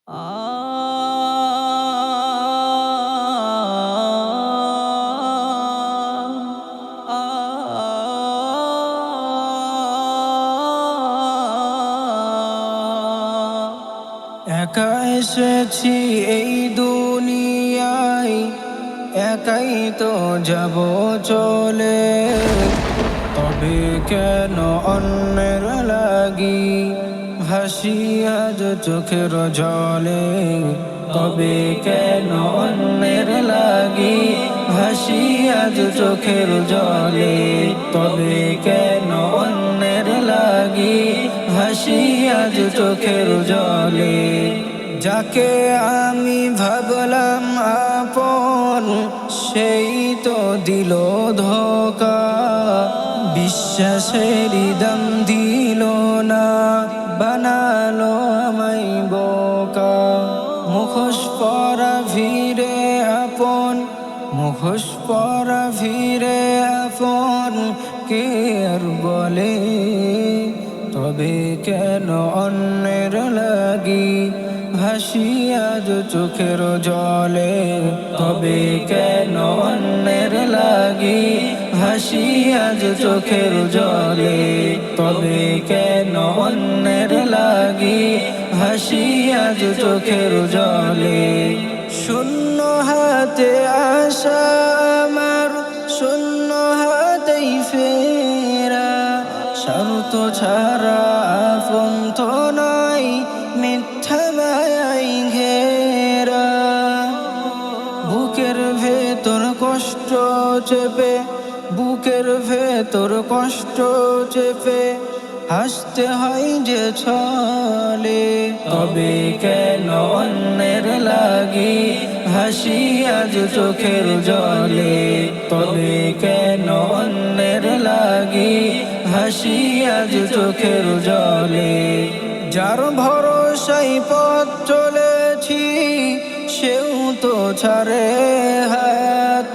একা এসেছি এই দুনিয়ায়, একাই তো যাব চলে। তবে কেন অন্যের লাগি ভাসি আজ চোখের জলে? তবে কেন অন্যের লাগি ভাসি আজ চোখের জলে? তবে কেন অন্যের লাগি ভাসি আজ চোখের জলে? যাকে আমি ভাবলাম আপন, সেই তো দিল ধোঁকা। বিশ্বাসেরই দাম দিল না, বানালো আমায় বোকা। মুখোশ পরা ভিড়ে আপন, মুখোশ পরা ভিড়ে আপন কে আর বলে? তবে কেন অন্যের লাগি ভাসি আজ চোখের জলে? তবে কেন অন্যের লাগি ভাসি আজ চোখের জলে? তবে কেন অন্যের লাগি ভাসি আজ চোখের জলে? শূন্য হাতে আসা আমার, শূন্য হাতেই ফেরা। স্বার্থ ছাড়া আপন তো নাই, মিথ্যা মায়াই ঘেরা। বুকের ভেতর কষ্ট চেপে, বুকের ভেতর কষ্ট চেপে হাসতে হয় যে ছলে। তবে কেন অন্যের লাগি ভাসি আজ চোখের জলে? তবে কেন অন্যের লাগি ভাসি আজ চোখের জলে? যার ভরসায় পথ চলেছি সেও তো ছাড়ে হাত।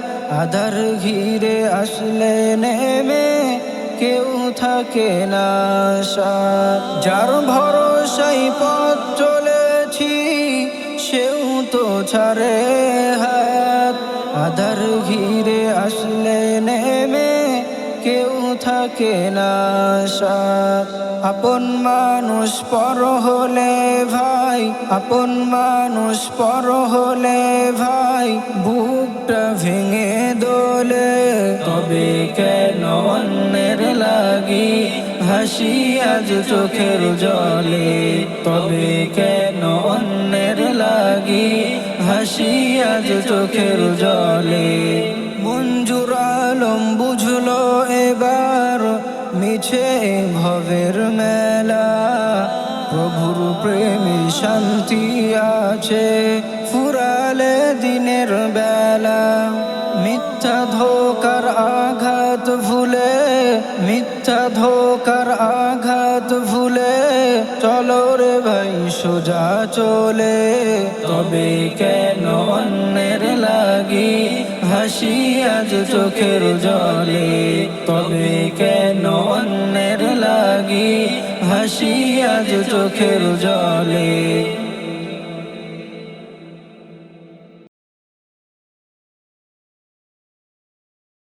আধার ঘিরে আসলে নেমে কেউ থাকে না সাথ। যার ভরসায় পথ চলেছি সেও তো ছাড়ে হাত। আধার ঘিরে আসলে নেমে কেউ থাকে না সাথ। আপন মানুষ পর হলে ভাই, আপন মানুষ পর হলে ভাই বুকটা ভেঙে দোলে। তবে কেন অন্যের লাগি ভাসি আজ চোখের জলে? তবে কেন অন্যের লাগি ভাসি আজ চোখের জলে? মঞ্জুর আলম বুঝলো এবার মিছে ভবের মেলা। প্রভুর প্রেমে শান্তি আছে ফুরালে দিনের বেলা। মিথ্যা ধোকার আঘাত ভুলে, মিথ্যা ধোকার আঘাত ভুলে চলো রে ভাই সোজা চলে। তবে কেন অন্যের লাগি ভাসি আজ চোখের জলে? তবে কেন অন্যের লাগি ভাসি আজ চোখের জলে?